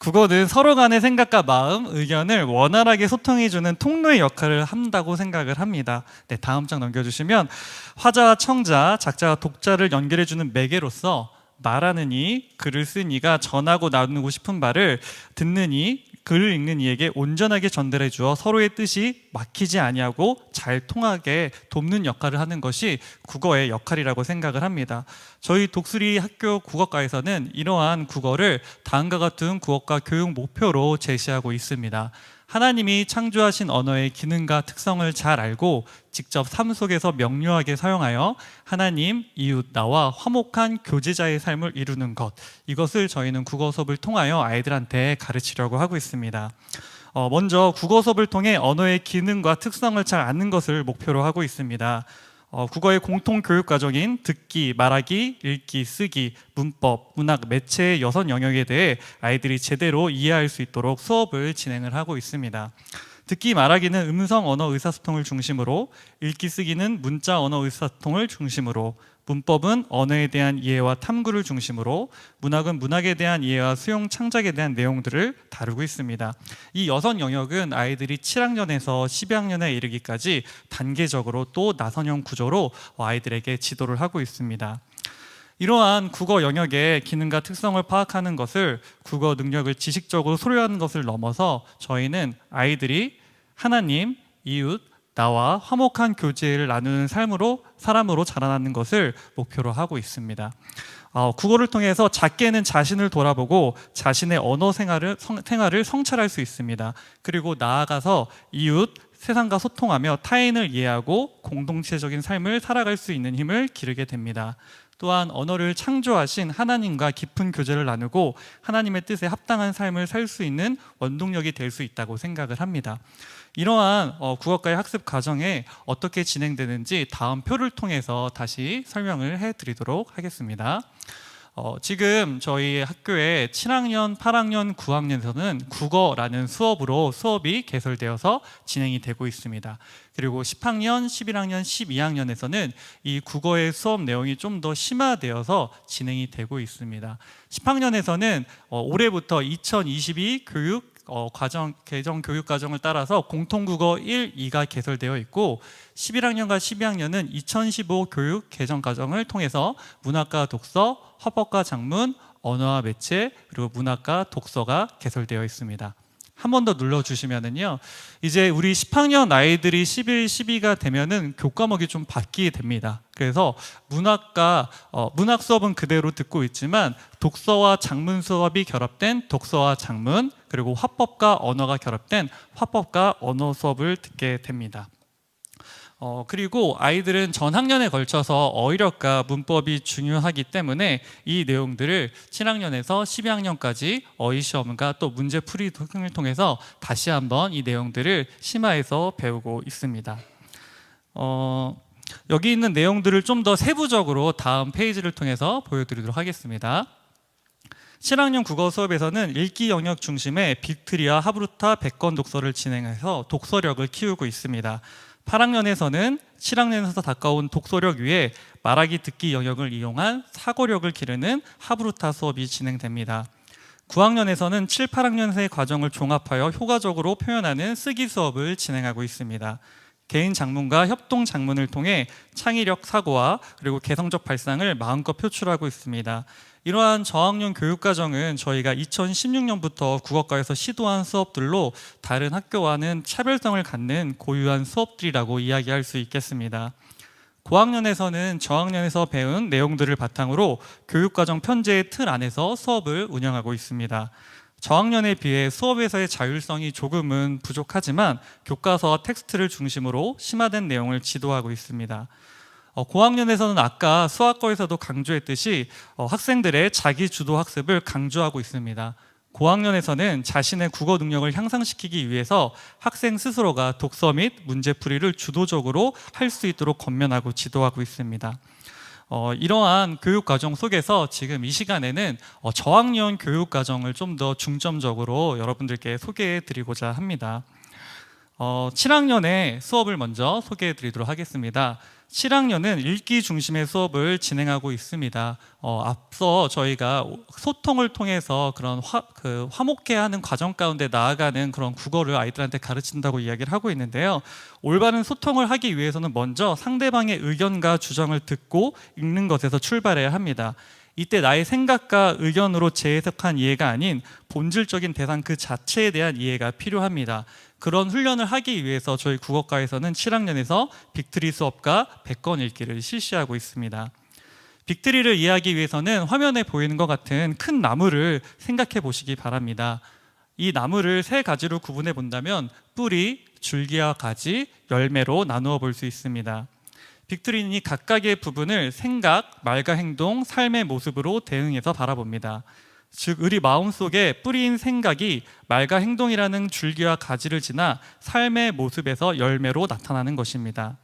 국어는 서로 간의 생각과 마음, 의견을 원활하게 소통해주는 통로의 역할을 한다고 생각을 합니다. 네, 다음 장 넘겨주시면 화자와 청자, 작자와 독자를 연결해주는 매개로서 말하는 이, 글을 쓴 이가 전하고 나누고 싶은 바를 듣는 이, 글을 읽는 이에게 온전하게 전달해 주어 서로의 뜻이 막히지 아니하고 잘 통하게 돕는 역할을 하는 것이 국어의 역할이라고 생각을 합니다. 저희 독수리 학교 국어과에서는 이러한 국어를 다음과 같은 국어과 교육 목표로 제시하고 있습니다. 하나님이 창조하신 언어의 기능과 특성을 잘 알고 직접 삶 속에서 명료하게 사용하여 하나님, 이웃, 나와 화목한 교제자의 삶을 이루는 것, 이것을 저희는 국어 수업을 통하여 아이들한테 가르치려고 하고 있습니다. 먼저 국어 수업을 통해 언어의 기능과 특성을 잘 아는 것을 목표로 하고 있습니다. 국어의 공통 교육 과정인 듣기, 말하기, 읽기, 쓰기, 문법, 문학, 매체의 6 영역에 대해 아이들이 제대로 이해할 수 있도록 수업을 진행을 하고 있습니다. 듣기, 말하기는 음성 언어 의사소통을 중심으로, 읽기, 쓰기는 문자 언어 의사소통을 중심으로, 문법은 언어에 대한 이해와 탐구를 중심으로, 문학은 문학에 대한 이해와 수용 창작에 대한 내용들을 다루고 있습니다. 이 6 영역은 아이들이 7학년에서 12학년에 이르기까지 단계적으로 또 나선형 구조로 아이들에게 지도를 하고 있습니다. 이러한 국어 영역의 기능과 특성을 파악하는 것을, 국어 능력을 지식적으로 소유하는 것을 넘어서 저희는 아이들이 하나님, 이웃, 나와 화목한 교제를 나누는 사람으로 자라나는 것을 목표로 하고 있습니다. 국어를 통해서 작게는 자신을 돌아보고 자신의 언어 생활을 성찰할 수 있습니다. 그리고 나아가서 이웃, 세상과 소통하며 타인을 이해하고 공동체적인 삶을 살아갈 수 있는 힘을 기르게 됩니다. 또한 언어를 창조하신 하나님과 깊은 교제를 나누고 하나님의 뜻에 합당한 삶을 살 수 있는 원동력이 될 수 있다고 생각을 합니다. 이러한 국어과의 학습 과정에 어떻게 진행되는지 다음 표를 통해서 다시 설명을 해드리도록 하겠습니다. 지금 저희 학교에 7학년, 8학년, 9학년에서는 국어라는 수업이 개설되어서 진행이 되고 있습니다. 그리고 10학년, 11학년, 12학년에서는 이 국어의 수업 내용이 좀 더 심화되어서 진행이 되고 있습니다. 10학년에서는 올해부터 2022 개정 교육 과정을 따라서 공통국어 1, 2가 개설되어 있고 11학년과 12학년은 2015 교육 개정 과정을 통해서 문학과 독서, 화법과 작문, 언어와 매체, 그리고 문학과 독서가 개설되어 있습니다. 한 번 더 눌러주시면은요, 이제 우리 10학년 아이들이 11, 12가 되면은 교과목이 좀 바뀌게 됩니다. 그래서 문학 수업은 그대로 듣고 있지만 독서와 작문 수업이 결합된 독서와 작문, 그리고 화법과 언어가 결합된 화법과 언어 수업을 듣게 됩니다. 그리고 아이들은 전 학년에 걸쳐서 어휘력과 문법이 중요하기 때문에 이 내용들을 7학년에서 12학년까지 어휘시험과 또 문제풀이 등을 통해서 다시 한번 이 내용들을 심화해서 배우고 있습니다. 여기 있는 내용들을 좀 더 세부적으로 다음 페이지를 통해서 보여드리도록 하겠습니다. 7학년 국어 수업에서는 읽기 영역 중심의 빅트리와 하브루타 100권 독서를 진행해서 독서력을 키우고 있습니다. 8학년에서는 7학년에서 가까운 독서력 위에 말하기 듣기 영역을 이용한 사고력을 기르는 하브루타 수업이 진행됩니다. 9학년에서는 7, 8학년의 과정을 종합하여 효과적으로 표현하는 쓰기 수업을 진행하고 있습니다. 개인 작문과 협동 작문을 통해 창의력 사고와 그리고 개성적 발상을 마음껏 표출하고 있습니다. 이러한 저학년 교육과정은 저희가 2016년부터 국어과에서 시도한 수업들로 다른 학교와는 차별성을 갖는 고유한 수업들이라고 이야기할 수 있겠습니다. 고학년에서는 저학년에서 배운 내용들을 바탕으로 교육과정 편제의 틀 안에서 수업을 운영하고 있습니다. 저학년에 비해 수업에서의 자율성이 조금은 부족하지만 교과서와 텍스트를 중심으로 심화된 내용을 지도하고 있습니다. 고학년에서는 아까 수학과에서도 강조했듯이 학생들의 자기주도 학습을 강조하고 있습니다. 고학년에서는 자신의 국어 능력을 향상시키기 위해서 학생 스스로가 독서 및 문제풀이를 주도적으로 할 수 있도록 권면하고 지도하고 있습니다. 이러한 교육과정 속에서 지금 이 시간에는 저학년 교육과정을 좀 더 중점적으로 여러분들께 소개해 드리고자 합니다. 7학년의 수업을 먼저 소개해 드리도록 하겠습니다. 7학년은 읽기 중심의 수업을 진행하고 있습니다. 앞서 저희가 소통을 통해서 그런 화목해하는 과정 가운데 나아가는 그런 국어를 아이들한테 가르친다고 이야기를 하고 있는데요. 올바른 소통을 하기 위해서는 먼저 상대방의 의견과 주장을 듣고 읽는 것에서 출발해야 합니다. 이때 나의 생각과 의견으로 재해석한 이해가 아닌 본질적인 대상 그 자체에 대한 이해가 필요합니다. 그런 훈련을 하기 위해서 저희 국어과에서는 7학년에서 빅트리 수업과 100권 읽기를 실시하고 있습니다. 빅트리를 이해하기 위해서는 화면에 보이는 것 같은 큰 나무를 생각해 보시기 바랍니다. 이 나무를 세 가지로 구분해 본다면 뿌리, 줄기와 가지, 열매로 나누어 볼 수 있습니다. 빅트리는 이 각각의 부분을 생각, 말과 행동, 삶의 모습으로 대응해서 바라봅니다. 즉 우리 마음속에 뿌리인 생각이 말과 행동이라는 줄기와 가지를 지나 삶의 모습에서 열매로 나타나는 것입니다.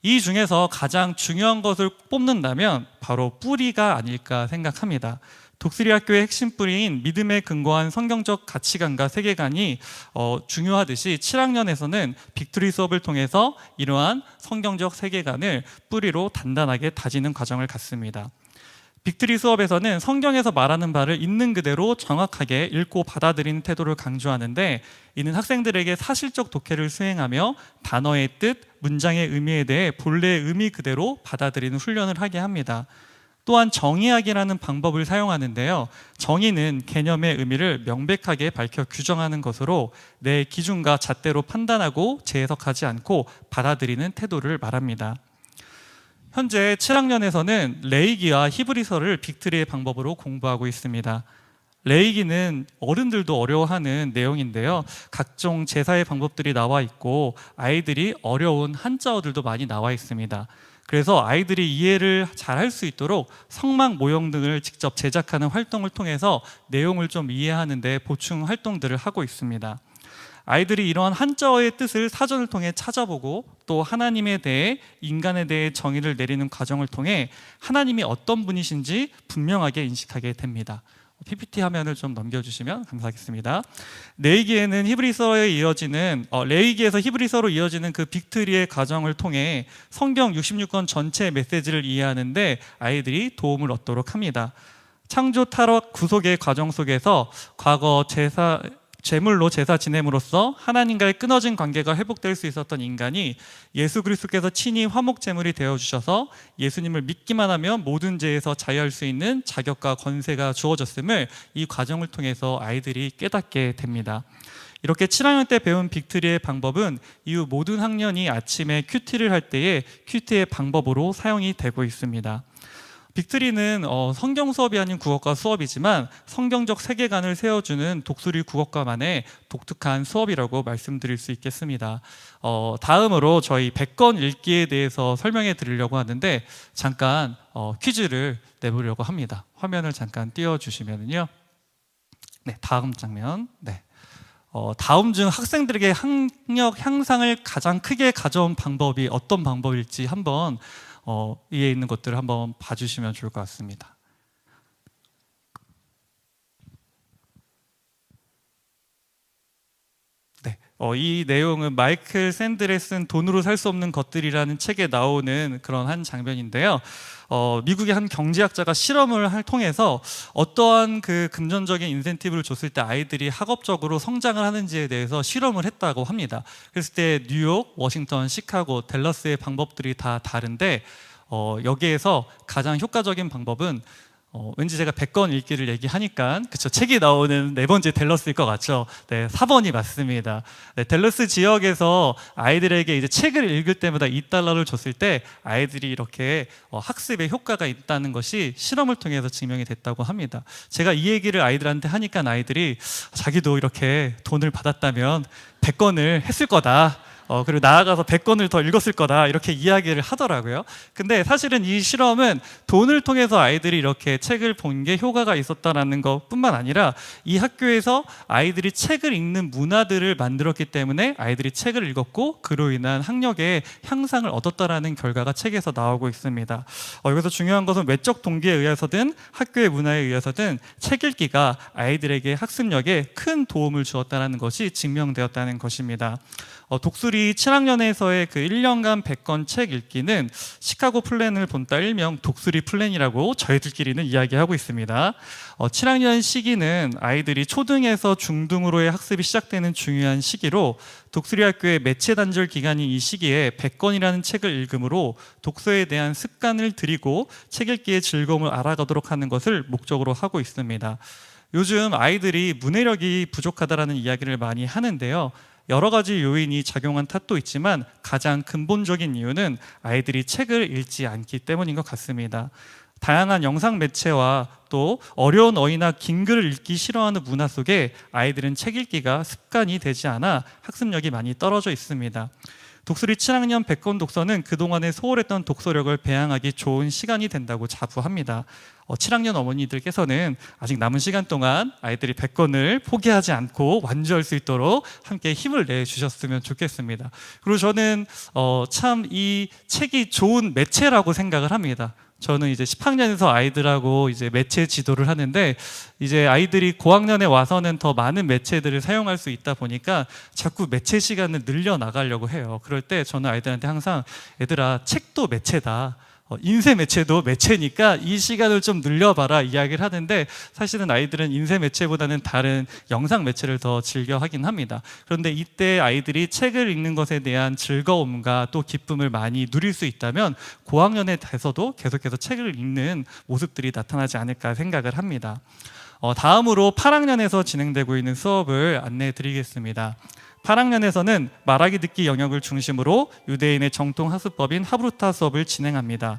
이 중에서 가장 중요한 것을 뽑는다면 바로 뿌리가 아닐까 생각합니다. 독수리 학교의 핵심 뿌리인 믿음에 근거한 성경적 가치관과 세계관이 중요하듯이 7학년에서는 빅트리 수업을 통해서 이러한 성경적 세계관을 뿌리로 단단하게 다지는 과정을 갖습니다. 빅트리 수업에서는 성경에서 말하는 바를 있는 그대로 정확하게 읽고 받아들이는 태도를 강조하는데, 이는 학생들에게 사실적 독해를 수행하며 단어의 뜻, 문장의 의미에 대해 본래의 의미 그대로 받아들이는 훈련을 하게 합니다. 또한 정의학이라는 방법을 사용하는데요. 정의는 개념의 의미를 명백하게 밝혀 규정하는 것으로 내 기준과 잣대로 판단하고 재해석하지 않고 받아들이는 태도를 말합니다. 현재 7학년에서는 레이기와 히브리서를 빅트리의 방법으로 공부하고 있습니다. 레이기는 어른들도 어려워하는 내용인데요. 각종 제사의 방법들이 나와 있고 아이들이 어려운 한자어들도 많이 나와 있습니다. 그래서 아이들이 이해를 잘 할 수 있도록 성막 모형 등을 직접 제작하는 활동을 통해서 내용을 좀 이해하는 데 보충 활동들을 하고 있습니다. 아이들이 이러한 한자어의 뜻을 사전을 통해 찾아보고 또 하나님에 대해, 인간에 대해 정의를 내리는 과정을 통해 하나님이 어떤 분이신지 분명하게 인식하게 됩니다. PPT 화면을 좀 넘겨주시면 감사하겠습니다. 레이기에는 히브리서에 이어지는 레이기에서 히브리서로 이어지는 그 빅트리의 과정을 통해 성경 66권 전체의 메시지를 이해하는데 아이들이 도움을 얻도록 합니다. 창조, 타락, 구속의 과정 속에서 과거 제물로 제사 지냄으로써 하나님과의 끊어진 관계가 회복될 수 있었던 인간이 예수 그리스도께서 친히 화목 제물이 되어주셔서 예수님을 믿기만 하면 모든 죄에서 자유할 수 있는 자격과 권세가 주어졌음을 이 과정을 통해서 아이들이 깨닫게 됩니다. 이렇게 7학년 때 배운 빅트리의 방법은 이후 모든 학년이 아침에 큐티를 할 때에 큐티의 방법으로 사용이 되고 있습니다. 빅트리는 성경 수업이 아닌 국어과 수업이지만 성경적 세계관을 세워주는 독수리 국어과만의 독특한 수업이라고 말씀드릴 수 있겠습니다. 다음으로 저희 100권 읽기에 대해서 설명해 드리려고 하는데 잠깐 퀴즈를 내보려고 합니다. 화면을 잠깐 띄워주시면요. 네, 다음 장면. 네. 다음 중 학생들에게 학력 향상을 가장 크게 가져온 방법이 어떤 방법일지 한번 위에 있는 것들을 한번 봐주시면 좋을 것 같습니다. 네, 이 내용은 마이클 샌들의 쓴 돈으로 살 수 없는 것들이라는 책에 나오는 그런 한 장면인데요. 미국의 한 경제학자가 실험을 통해서 어떠한 그 금전적인 인센티브를 줬을 때 아이들이 학업적으로 성장을 하는지에 대해서 실험을 했다고 합니다. 그랬을 때 뉴욕, 워싱턴, 시카고, 댈러스의 방법들이 다 다른데 여기에서 가장 효과적인 방법은 왠지 제가 100권 읽기를 얘기하니까 그쵸, 책이 나오는 네 번째 댈러스일 것 같죠. 네, 4번이 맞습니다. 네, 댈러스 지역에서 아이들에게 이제 책을 읽을 때마다 $2를 줬을 때 아이들이 이렇게 학습에 효과가 있다는 것이 실험을 통해서 증명이 됐다고 합니다. 제가 이 얘기를 아이들한테 하니까 아이들이 자기도 이렇게 돈을 받았다면 100권을 했을 거다. 그리고 나아가서 100권을 더 읽었을 거다 이렇게 이야기를 하더라고요. 근데 사실은 이 실험은 돈을 통해서 아이들이 이렇게 책을 본 게 효과가 있었다는 것뿐만 아니라 이 학교에서 아이들이 책을 읽는 문화들을 만들었기 때문에 아이들이 책을 읽었고 그로 인한 학력의 향상을 얻었다라는 결과가 책에서 나오고 있습니다. 여기서 중요한 것은 외적 동기에 의해서든 학교의 문화에 의해서든 책 읽기가 아이들에게 학습력에 큰 도움을 주었다는 것이 증명되었다는 것입니다. 독수리 독수리 7학년에서의 그 1년간 100권 책 읽기는 시카고 플랜을 본따 일명 독수리 플랜이라고 저희들끼리는 이야기하고 있습니다. 7학년 시기는 아이들이 초등에서 중등으로의 학습이 시작되는 중요한 시기로 독수리 학교의 매체 단절 기간인 이 시기에 100권이라는 책을 읽음으로 독서에 대한 습관을 들이고 책 읽기의 즐거움을 알아가도록 하는 것을 목적으로 하고 있습니다. 요즘 아이들이 문해력이 부족하다라는 이야기를 많이 하는데요. 여러 가지 요인이 작용한 탓도 있지만 가장 근본적인 이유는 아이들이 책을 읽지 않기 때문인 것 같습니다. 다양한 영상 매체와 또 어려운 어휘나 긴 글을 읽기 싫어하는 문화 속에 아이들은 책 읽기가 습관이 되지 않아 학습력이 많이 떨어져 있습니다. 독수리 7학년 100권 독서는 그동안에 소홀했던 독서력을 배양하기 좋은 시간이 된다고 자부합니다. 7학년 어머니들께서는 아직 남은 시간 동안 아이들이 100권을 포기하지 않고 완주할 수 있도록 함께 힘을 내주셨으면 좋겠습니다. 그리고 저는 참 이 책이 좋은 매체라고 생각을 합니다. 저는 이제 10학년에서 아이들하고 이제 매체 지도를 하는데 이제 아이들이 고학년에 와서는 더 많은 매체들을 사용할 수 있다 보니까 자꾸 매체 시간을 늘려 나가려고 해요. 그럴 때 저는 아이들한테 항상 얘들아 책도 매체다. 인쇄 매체도 매체니까 이 시간을 좀 늘려봐라 이야기를 하는데 사실은 아이들은 인쇄 매체보다는 다른 영상 매체를 더 즐겨 하긴 합니다. 그런데 이때 아이들이 책을 읽는 것에 대한 즐거움과 또 기쁨을 많이 누릴 수 있다면 고학년에 돼서도 계속해서 책을 읽는 모습들이 나타나지 않을까 생각을 합니다. 다음으로 8학년에서 진행되고 있는 수업을 안내해 드리겠습니다. 8학년에서는 말하기 듣기 영역을 중심으로 유대인의 정통 학습법인 하브루타 수업을 진행합니다.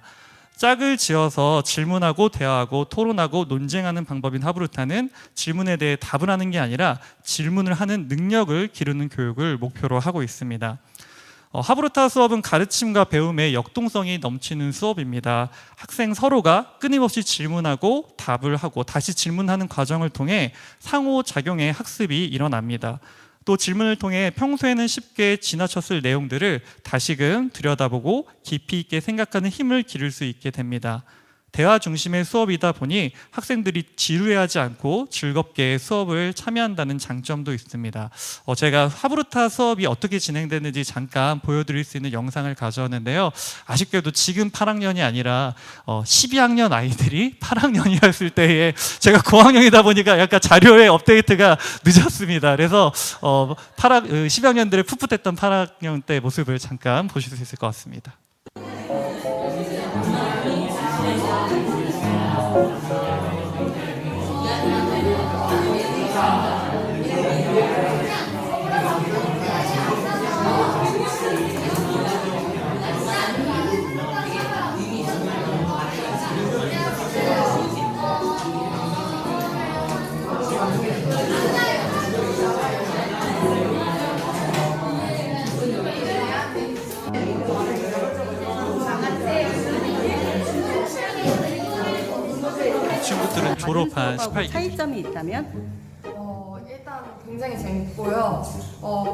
짝을 지어서 질문하고 대화하고 토론하고 논쟁하는 방법인 하브루타는 질문에 대해 답을 하는 게 아니라 질문을 하는 능력을 기르는 교육을 목표로 하고 있습니다. 하브루타 수업은 가르침과 배움의 역동성이 넘치는 수업입니다. 학생 서로가 끊임없이 질문하고 답을 하고 다시 질문하는 과정을 통해 상호작용의 학습이 일어납니다. 또 질문을 통해 평소에는 쉽게 지나쳤을 내용들을 다시금 들여다보고 깊이 있게 생각하는 힘을 기를 수 있게 됩니다. 대화 중심의 수업이다 보니 학생들이 지루해하지 않고 즐겁게 수업을 참여한다는 장점도 있습니다. 제가 하브루타 수업이 어떻게 진행되는지 잠깐 보여드릴 수 있는 영상을 가져왔는데요. 아쉽게도 지금 8학년이 아니라 12학년 아이들이 8학년이었을 때에 제가 9학년이다 보니까 약간 자료의 업데이트가 늦었습니다. 그래서 12학년들의 풋풋했던 8학년 때 모습을 잠깐 보실 수 있을 것 같습니다. 친구들은 졸업한 18기 차이점이 있다면? 일단 굉장히 재밌고요.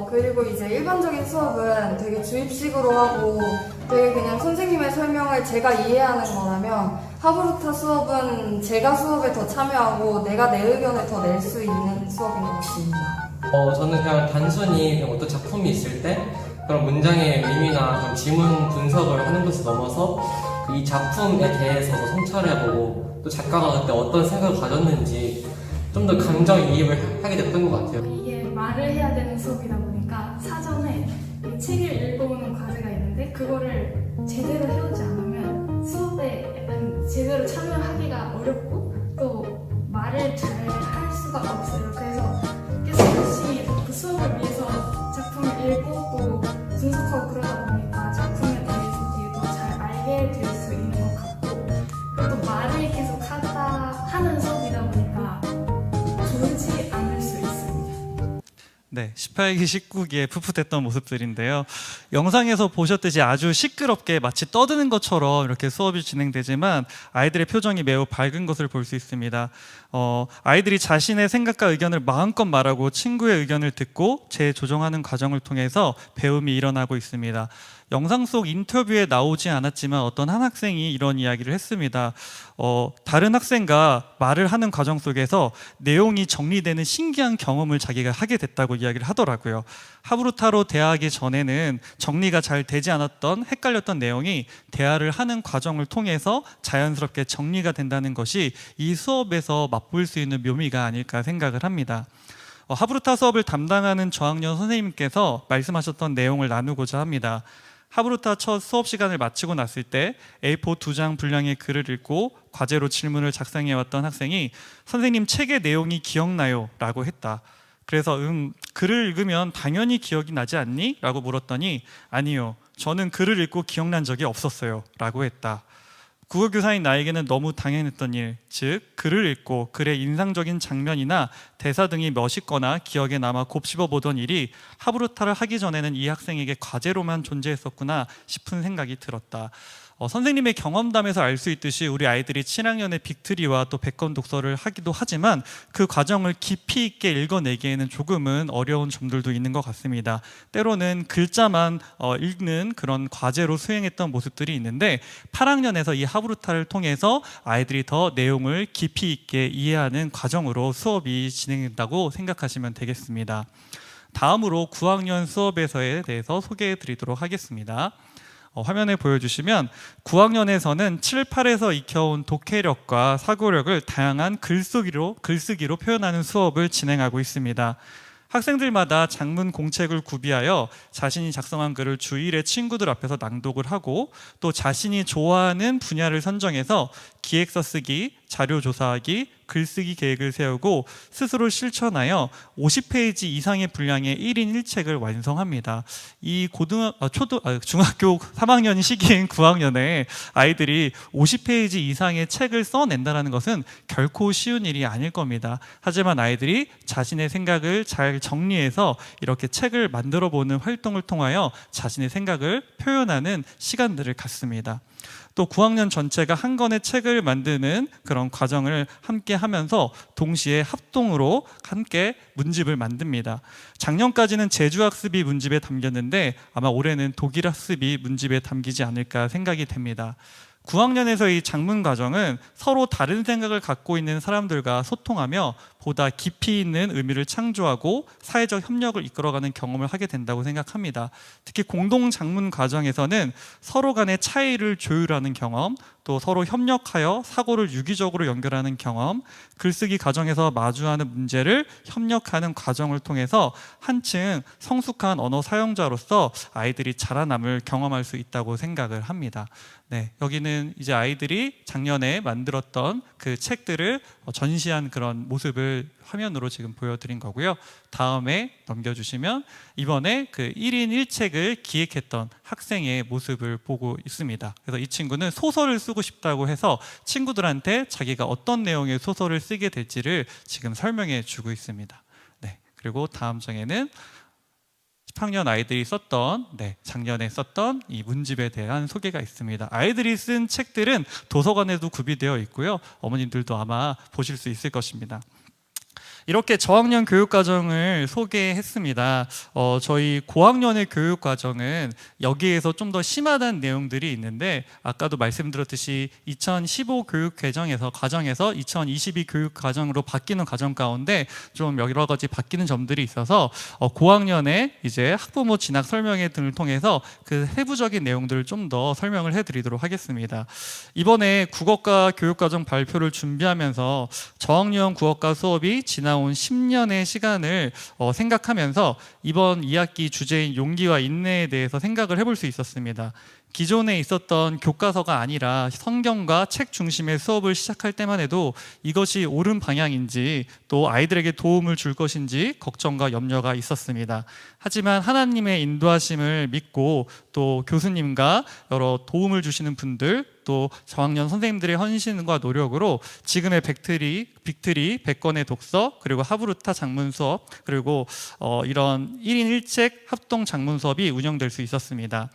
그리고 이제 일반적인 수업은 되게 주입식으로 하고 되게 그냥 선생님의 설명을 제가 이해하는 거라면 하브루타 수업은 제가 수업에 더 참여하고 내가 내 의견을 더 낼 수 있는 수업인 것 같습니다. 저는 그냥 단순히 그냥 어떤 작품이 있을 때 그런 문장의 의미나 그런 지문 분석을 하는 것을 넘어서 이 작품에 대해서 성찰해보고 또 작가가 그때 어떤 생각을 가졌는지 좀 더 감정이입을 하게 됐던 것 같아요. 이게 말을 해야 되는 수업이다 보니까 사전에 이 책을 읽어오는 과제가 있는데 그거를 제대로 해오지 않으면 수업에 약간 제대로 참여하기가 어렵고 또 말을 잘 할 수가 없어요. 그래서 계속 열심히 그 수업을 위해서 작품을 읽고 또 분석하고 그러다 보니까 작품에 대해서 되게 더 잘 알게 될 수 있는 것 같고 그리고 또 말을 계속 하는 수업이다 보니까 졸지 않을 수 있습니다. 네, 18기, 19기의 풋풋했던 모습들인데요. 영상에서 보셨듯이 아주 시끄럽게 마치 떠드는 것처럼 이렇게 수업이 진행되지만 아이들의 표정이 매우 밝은 것을 볼 수 있습니다. 아이들이 자신의 생각과 의견을 마음껏 말하고 친구의 의견을 듣고 재조정하는 과정을 통해서 배움이 일어나고 있습니다. 영상 속 인터뷰에 나오지 않았지만 어떤 한 학생이 이런 이야기를 했습니다. 다른 학생과 말을 하는 과정 속에서 내용이 정리되는 신기한 경험을 자기가 하게 됐다고 이야기를 하더라고요. 하브루타로 대하기 전에는 정리가 잘 되지 않았던 헷갈렸던 내용이 대화를 하는 과정을 통해서 자연스럽게 정리가 된다는 것이 이 수업에서 맛볼 수 있는 묘미가 아닐까 생각을 합니다. 하브루타 수업을 담당하는 저학년 선생님께서 말씀하셨던 내용을 나누고자 합니다. 하브루타 첫 수업 시간을 마치고 났을 때 A4 2장 분량의 글을 읽고 과제로 질문을 작성해왔던 학생이 선생님 책의 내용이 기억나요? 라고 했다. 그래서 글을 읽으면 당연히 기억이 나지 않니? 라고 물었더니 아니요, 저는 글을 읽고 기억난 적이 없었어요 라고 했다. 국어교사인 나에게는 너무 당연했던 일, 즉 글을 읽고 글의 인상적인 장면이나 대사 등이 멋있거나 기억에 남아 곱씹어 보던 일이 하브루타를 하기 전에는 이 학생에게 과제로만 존재했었구나 싶은 생각이 들었다. 선생님의 경험담에서 알 수 있듯이 우리 아이들이 7학년에 빅트리와 또 백권 독서를 하기도 하지만 그 과정을 깊이 있게 읽어내기에는 조금은 어려운 점들도 있는 것 같습니다. 때로는 글자만 읽는 그런 과제로 수행했던 모습들이 있는데 8학년에서 이 하브루타를 통해서 아이들이 더 내용을 깊이 있게 이해하는 과정으로 수업이 진행된다고 생각하시면 되겠습니다. 다음으로 9학년 수업에서에 대해서 소개해 드리도록 하겠습니다. 화면에 보여주시면 9학년에서는 7, 8에서 익혀온 독해력과 사고력을 다양한 글쓰기로 표현하는 수업을 진행하고 있습니다. 학생들마다 장문 공책을 구비하여 자신이 작성한 글을 주1회 친구들 앞에서 낭독을 하고 또 자신이 좋아하는 분야를 선정해서 기획서 쓰기, 자료 조사하기, 글쓰기 계획을 세우고 스스로 실천하여 50페이지 이상의 분량의 1인 1책을 완성합니다. 이 중학교 3학년 시기인 9학년에 아이들이 50페이지 이상의 책을 써낸다는 것은 결코 쉬운 일이 아닐 겁니다. 하지만 아이들이 자신의 생각을 잘 정리해서 이렇게 책을 만들어 보는 활동을 통하여 자신의 생각을 표현하는 시간들을 갖습니다. 또 9학년 전체가 한 권의 책을 만드는 그런 과정을 함께 하면서 동시에 합동으로 함께 문집을 만듭니다. 작년까지는 제주학습이 문집에 담겼는데 아마 올해는 독일학습이 문집에 담기지 않을까 생각이 됩니다. 9학년에서 이 장문 과정은 서로 다른 생각을 갖고 있는 사람들과 소통하며 보다 깊이 있는 의미를 창조하고 사회적 협력을 이끌어가는 경험을 하게 된다고 생각합니다. 특히 공동 장문 과정에서는 서로 간의 차이를 조율하는 경험, 또 서로 협력하여 사고를 유기적으로 연결하는 경험, 글쓰기 과정에서 마주하는 문제를 협력하는 과정을 통해서 한층 성숙한 언어 사용자로서 아이들이 자라남을 경험할 수 있다고 생각을 합니다. 네, 여기는 이제 아이들이 작년에 만들었던 그 책들을 전시한 그런 모습을 화면으로 지금 보여드린 거고요. 다음에 넘겨주시면 이번에 그 1인 1책을 기획했던 학생의 모습을 보고 있습니다. 그래서 이 친구는 소설을 쓰고 싶다고 해서 친구들한테 자기가 어떤 내용의 소설을 쓰게 될지를 지금 설명해 주고 있습니다. 네, 그리고 다음 장에는 10학년 아이들이 썼던 작년에 썼던 이 문집에 대한 소개가 있습니다. 아이들이 쓴 책들은 도서관에도 구비되어 있고요. 어머님들도 아마 보실 수 있을 것입니다. 이렇게 저학년 교육과정을 소개했습니다. 저희 고학년의 교육과정은 여기에서 좀 더 심하다는 내용들이 있는데 아까도 말씀드렸듯이 2015 과정에서 2022 교육과정으로 바뀌는 과정 가운데 좀 여러 가지 바뀌는 점들이 있어서 고학년에 이제 학부모 진학 설명회 등을 통해서 그 세부적인 내용들을 좀 더 설명을 해드리도록 하겠습니다. 이번에 국어과 교육과정 발표를 준비하면서 저학년 국어과 수업이 지나온 10년의 시간을 생각하면서 이번 2학기 주제인 용기와 인내에 대해서 생각을 해볼 수 있었습니다. 기존에 있었던 교과서가 아니라 성경과 책 중심의 수업을 시작할 때만 해도 이것이 옳은 방향인지 또 아이들에게 도움을 줄 것인지 걱정과 염려가 있었습니다. 하지만 하나님의 인도하심을 믿고 또 교수님과 여러 도움을 주시는 분들 또 저학년 선생님들의 헌신과 노력으로 지금의 빅트리 100권의 독서 그리고 하브루타 장문 수업 그리고 이런 1인 1책 합동 장문 수업이 운영될 수 있었습니다.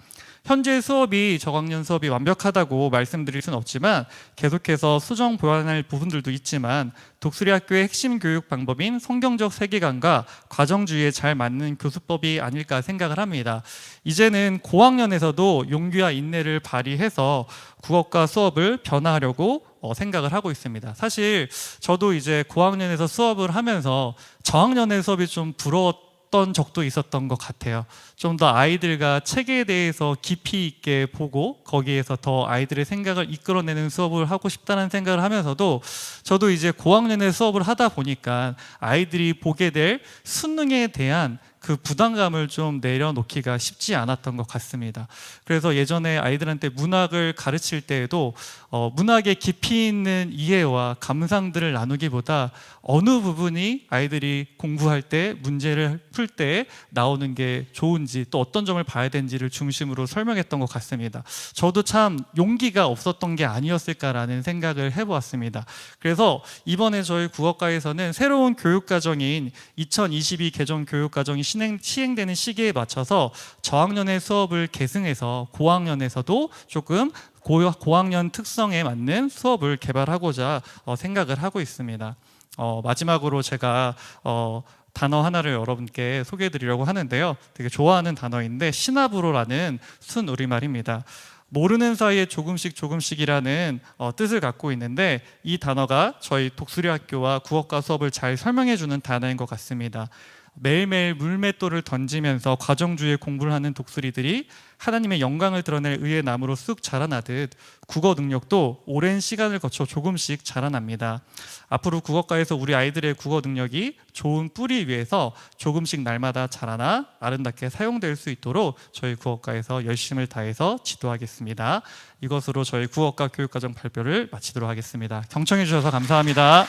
현재 수업이 저학년 수업이 완벽하다고 말씀드릴 수는 없지만 계속해서 수정 보완할 부분들도 있지만 독수리 학교의 핵심 교육 방법인 성경적 세계관과 과정주의에 잘 맞는 교수법이 아닐까 생각을 합니다. 이제는 고학년에서도 용기와 인내를 발휘해서 국어과 수업을 변화하려고 생각을 하고 있습니다. 사실 저도 이제 고학년에서 수업을 하면서 저학년의 수업이 좀 부러웠던 적도 있었던 것 같아요. 좀 더 아이들과 책에 대해서 깊이 있게 보고 거기에서 더 아이들의 생각을 이끌어내는 수업을 하고 싶다는 생각을 하면서도 저도 이제 고학년의 수업을 하다 보니까 아이들이 보게 될 수능에 대한 그 부담감을 좀 내려놓기가 쉽지 않았던 것 같습니다. 그래서 예전에 아이들한테 문학을 가르칠 때에도 문학의 깊이 있는 이해와 감상들을 나누기보다 어느 부분이 아이들이 공부할 때 문제를 풀 때 나오는 게 좋은지 또 어떤 점을 봐야 되는지를 중심으로 설명했던 것 같습니다. 저도 참 용기가 없었던 게 아니었을까라는 생각을 해보았습니다. 그래서 이번에 저희 국어과에서는 새로운 교육과정인 2022 개정 교육과정이 시행되는 시기에 맞춰서 저학년의 수업을 계승해서 고학년에서도 조금 고학년 특성에 맞는 수업을 개발하고자 생각을 하고 있습니다. 마지막으로 제가 단어 하나를 여러분께 소개해 드리려고 하는데요. 되게 좋아하는 단어인데 시나브로라는 순우리말입니다. 모르는 사이에 조금씩이라는 뜻을 갖고 있는데 이 단어가 저희 독수리 학교와 국어과 수업을 잘 설명해 주는 단어인 것 같습니다. 매일매일 물맷돌을 던지면서 과정주의의 공부를 하는 독수리들이 하나님의 영광을 드러낼 의의 나무로 쑥 자라나듯 국어 능력도 오랜 시간을 거쳐 조금씩 자라납니다. 앞으로 국어과에서 우리 아이들의 국어 능력이 좋은 뿌리 위에서 조금씩 날마다 자라나 아름답게 사용될 수 있도록 저희 국어과에서 열심을 다해서 지도하겠습니다. 이것으로 저희 국어과 교육과정 발표를 마치도록 하겠습니다. 경청해 주셔서 감사합니다.